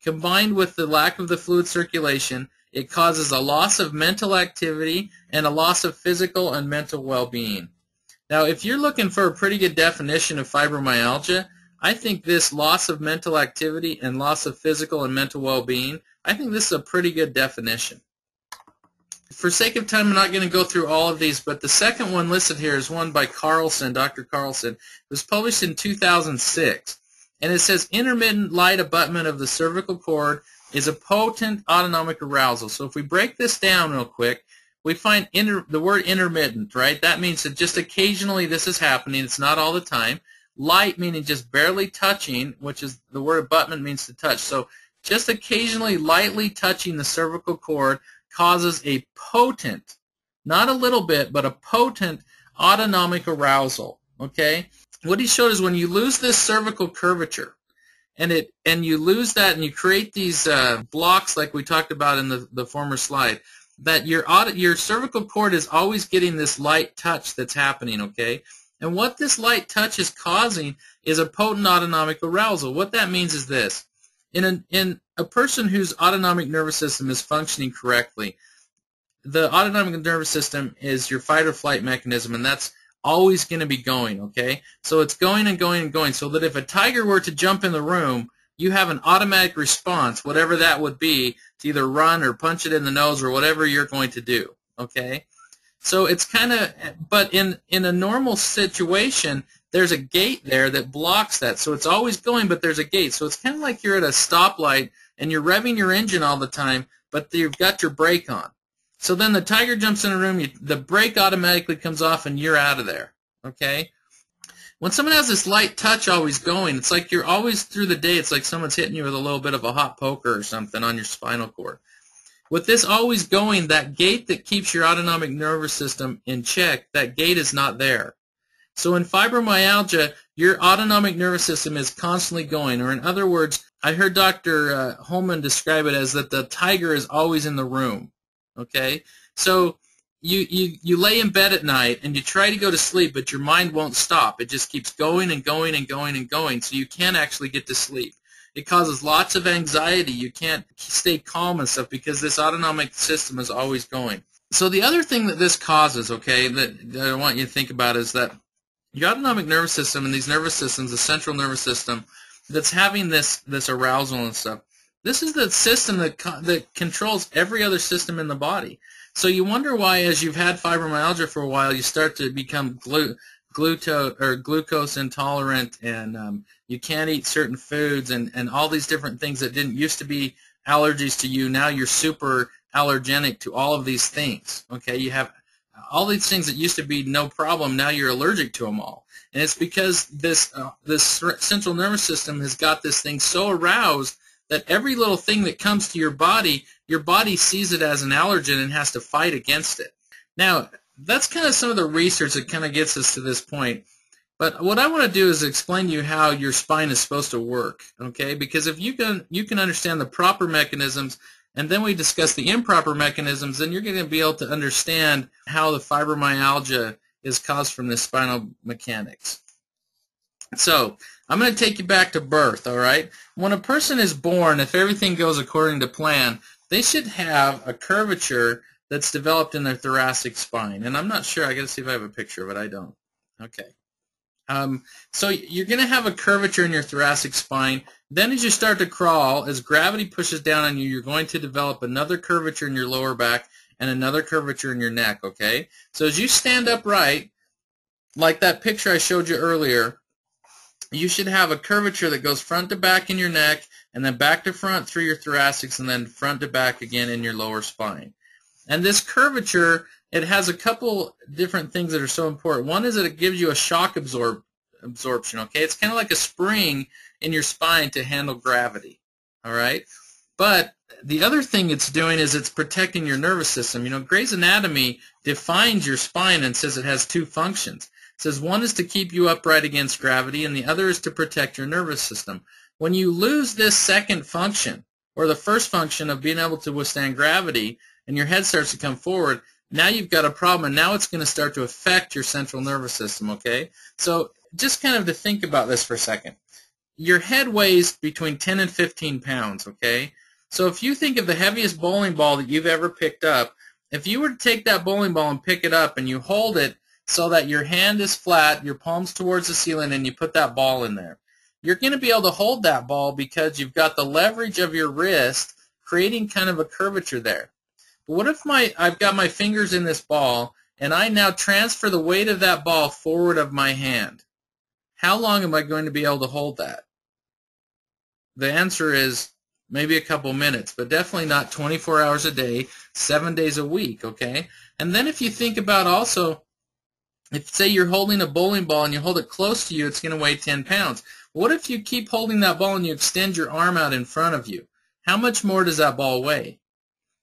combined with the lack of the fluid circulation, it causes a loss of mental activity and a loss of physical and mental well-being. Now, if you're looking for a pretty good definition of fibromyalgia, I think this loss of mental activity and loss of physical and mental well-being, I think this is a pretty good definition. For sake of time, I'm not going to go through all of these, but the second one listed here is one by Carlson, Dr. Carlson. It was published in 2006, and it says intermittent light abutment of the cervical cord is a potent autonomic arousal. So if we break this down real quick, we find the word intermittent, right? That means that just occasionally this is happening. It's not all the time. Light meaning just barely touching, which is the word abutment means to touch. So just occasionally lightly touching the cervical cord causes a potent, not a little bit, but a potent autonomic arousal, okay? What he showed is when you lose this cervical curvature, and you lose that and you create these blocks like we talked about in the former slide, that your cervical cord is always getting this light touch that's happening, okay? And what this light touch is causing is a potent autonomic arousal. What that means is this. In a person whose autonomic nervous system is functioning correctly, the autonomic nervous system is your fight or flight mechanism, and that's always going to be going, okay? So it's going and going and going, so that if a tiger were to jump in the room, you have an automatic response, whatever that would be, to either run or punch it in the nose or whatever you're going to do, okay? So it's kind of, but in a normal situation, there's a gate there that blocks that. So it's always going, but there's a gate. So it's kind of like you're at a stoplight and you're revving your engine all the time, but you've got your brake on. So then the tiger jumps in a room, the brake automatically comes off and you're out of there, okay? When someone has this light touch always going, it's like you're always through the day, it's like someone's hitting you with a little bit of a hot poker or something on your spinal cord. With this always going, that gate that keeps your autonomic nervous system in check, that gate is not there. So in fibromyalgia, your autonomic nervous system is constantly going, or in other words, I heard Dr. Holman describe it as that the tiger is always in the room, okay? So you lay in bed at night and you try to go to sleep, but your mind won't stop. It just keeps going and going and going and going, so you can't actually get to sleep. It causes lots of anxiety. You can't stay calm and stuff because this autonomic system is always going. So the other thing that this causes, okay, that I want you to think about is that your autonomic nervous system and these nervous systems, the central nervous system, that's having this arousal and stuff, this is the system that controls every other system in the body. So you wonder why, as you've had fibromyalgia for a while, you start to become glucose intolerant, and you can't eat certain foods, and all these different things that didn't used to be allergies to you. Now you're super allergenic to all of these things. Okay, you have all these things that used to be no problem. Now you're allergic to them all, and it's because this central nervous system has got this thing so aroused that every little thing that comes to your body sees it as an allergen and has to fight against it. Now, that's kind of some of the research that kind of gets us to this point. But what I want to do is explain to you how your spine is supposed to work, okay? Because if you can understand the proper mechanisms, and then we discuss the improper mechanisms, then you're going to be able to understand how the fibromyalgia is caused from the spinal mechanics. So, I'm going to take you back to birth, all right? When a person is born, if everything goes according to plan, they should have a curvature that's developed in their thoracic spine. And I'm not sure. I got to see if I have a picture of it. I don't. Okay. So you're going to have a curvature in your thoracic spine. Then as you start to crawl, as gravity pushes down on you, you're going to develop another curvature in your lower back and another curvature in your neck, okay? So as you stand upright, like that picture I showed you earlier, you should have a curvature that goes front to back in your neck and then back to front through your thoracics and then front to back again in your lower spine. And this curvature, it has a couple different things that are so important. One is that it gives you a shock absorption, okay? It's kind of like a spring in your spine to handle gravity, all right? But the other thing it's doing is it's protecting your nervous system. You know, Gray's Anatomy defines your spine and says it has two functions. It says one is to keep you upright against gravity, and the other is to protect your nervous system. When you lose this second function, or the first function of being able to withstand gravity, and your head starts to come forward, now you've got a problem, and now it's going to start to affect your central nervous system, okay? So just kind of to think about this for a second. your head weighs between 10 and 15 pounds, okay? So if you think of the heaviest bowling ball that you've ever picked up, if you were to take that bowling ball and pick it up and you hold it so that your hand is flat, your palms towards the ceiling, and you put that ball in there, you're going to be able to hold that ball because you've got the leverage of your wrist creating kind of a curvature there. But what if I've got my fingers in this ball and I now transfer the weight of that ball forward of my hand? How long am I going to be able to hold that? The answer is maybe a couple minutes, but definitely not 24 hours a day, 7 days a week, okay? And then if you think about also, if say you're holding a bowling ball and you hold it close to you, it's going to weigh 10 pounds. What if you keep holding that ball and you extend your arm out in front of you? How much more does that ball weigh?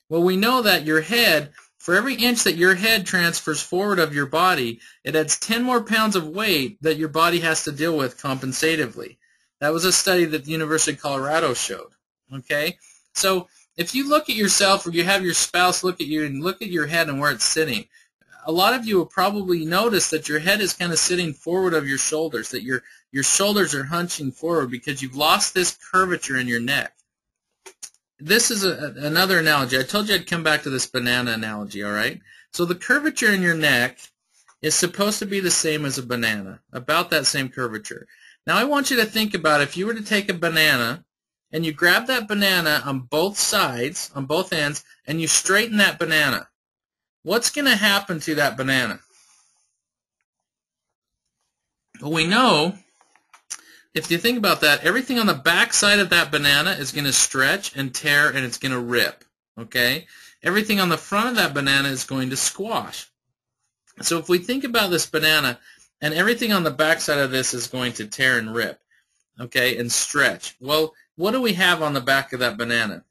Well, we know that your head, for every inch that your head transfers forward of your body, it adds 10 more pounds of weight that your body has to deal with compensatively. That was a study that the University of Colorado showed. Okay? So if you look at yourself or you have your spouse look at you and look at your head and where it's sitting, a lot of you will probably notice that your head is kind of sitting forward of your shoulders, that your shoulders are hunching forward because you've lost this curvature in your neck. This is another analogy. I told you I'd come back to this banana analogy, all right? So the curvature in your neck is supposed to be the same as a banana, about that same curvature. Now I want you to think about if you were to take a banana and you grab that banana on both sides, on both ends, and you straighten that banana. What's going to happen to that banana? Well, we know, if you think about that, everything on the back side of that banana is going to stretch and tear and it's going to rip, okay? Everything on the front of that banana is going to squash. So if we think about this banana, and everything on the back side of this is going to tear and rip, okay, and stretch. Well, what do we have on the back of that banana?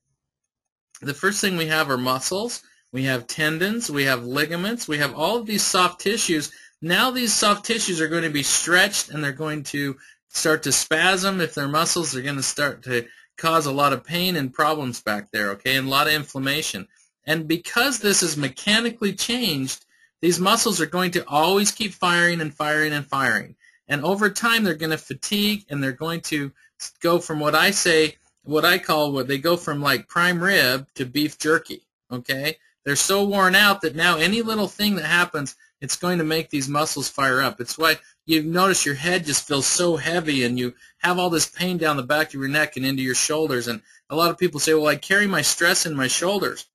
The first thing we have are muscles. We have tendons, we have ligaments, we have all of these soft tissues. Now these soft tissues are going to be stretched and they're going to start to spasm. If they're muscles, they're going to start to cause a lot of pain and problems back there, okay, and a lot of inflammation. And because this is mechanically changed, these muscles are going to always keep firing and firing and firing. And over time they're going to fatigue and they're going to go from what they go from like prime rib to beef jerky, okay? They're so worn out that now any little thing that happens, it's going to make these muscles fire up. It's why you notice your head just feels so heavy and you have all this pain down the back of your neck and into your shoulders. And a lot of people say, well, I carry my stress in my shoulders.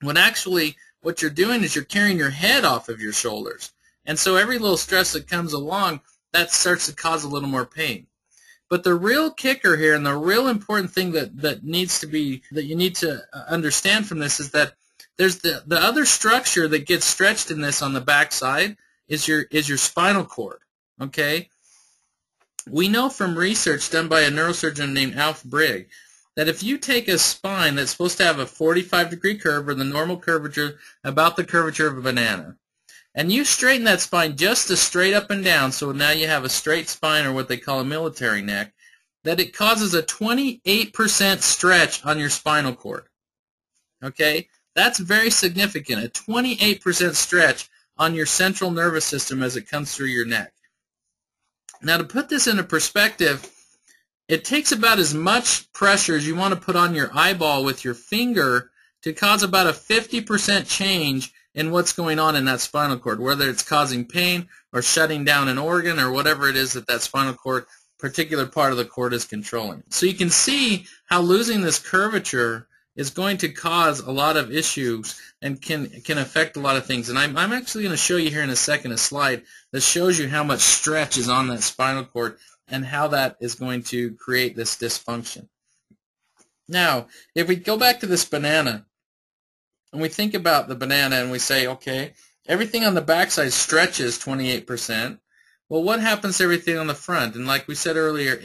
When actually what you're doing is you're carrying your head off of your shoulders. And so every little stress that comes along, that starts to cause a little more pain. But the real kicker here and the real important thing that you need to understand from this is that there's the other structure that gets stretched in this on the back side is your spinal cord, okay? We know from research done by a neurosurgeon named Alf Brigg that if you take a spine that's supposed to have a 45-degree curve or the normal curvature, about the curvature of a banana, and you straighten that spine just to straight up and down, so now you have a straight spine or what they call a military neck, that it causes a 28% stretch on your spinal cord, okay? That's very significant, a 28% stretch on your central nervous system as it comes through your neck. Now to put this into perspective, it takes about as much pressure as you want to put on your eyeball with your finger to cause about a 50% change in what's going on in that spinal cord, whether it's causing pain or shutting down an organ or whatever it is that spinal cord, particular part of the cord is controlling. So you can see how losing this curvature is going to cause a lot of issues and can affect a lot of things. And I'm actually going to show you here in a second a slide that shows you how much stretch is on that spinal cord and how that is going to create this dysfunction. Now, if we go back to this banana and we think about the banana and we say, okay, everything on the backside stretches 28%. Well, what happens to everything on the front? And like we said earlier,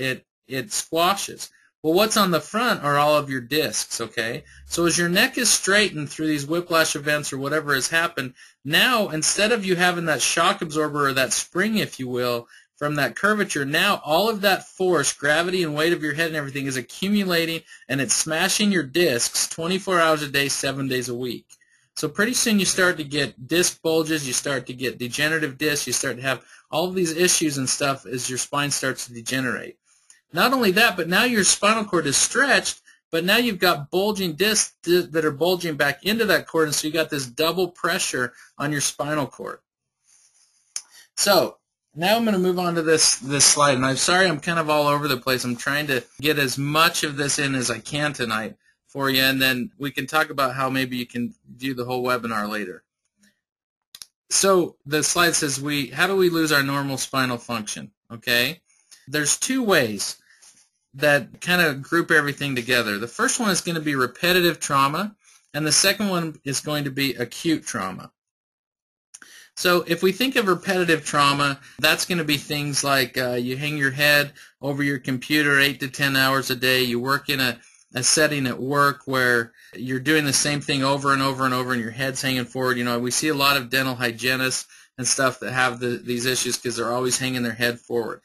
it squashes. Well, what's on the front are all of your discs, okay? So as your neck is straightened through these whiplash events or whatever has happened, now instead of you having that shock absorber or that spring, if you will, from that curvature, now all of that force, gravity and weight of your head and everything is accumulating and it's smashing your discs 24 hours a day, 7 days a week. So pretty soon you start to get disc bulges, you start to get degenerative discs, you start to have all of these issues and stuff as your spine starts to degenerate. Not only that, but now your spinal cord is stretched, but now you've got bulging discs that are bulging back into that cord, and so you got this double pressure on your spinal cord. So now I'm going to move on to this slide, and I'm sorry I'm kind of all over the place. I'm trying to get as much of this in as I can tonight for you, and then we can talk about how maybe you can do the whole webinar later. So the slide says, how do we lose our normal spinal function? Okay, there's two ways that kind of group everything together. The first one is going to be repetitive trauma, and the second one is going to be acute trauma. So if we think of repetitive trauma, that's going to be things like you hang your head over your computer 8 to 10 hours a day. You work in a setting at work where you're doing the same thing over and over and over, and your head's hanging forward. You know, we see a lot of dental hygienists and stuff that have these issues because they're always hanging their head forward.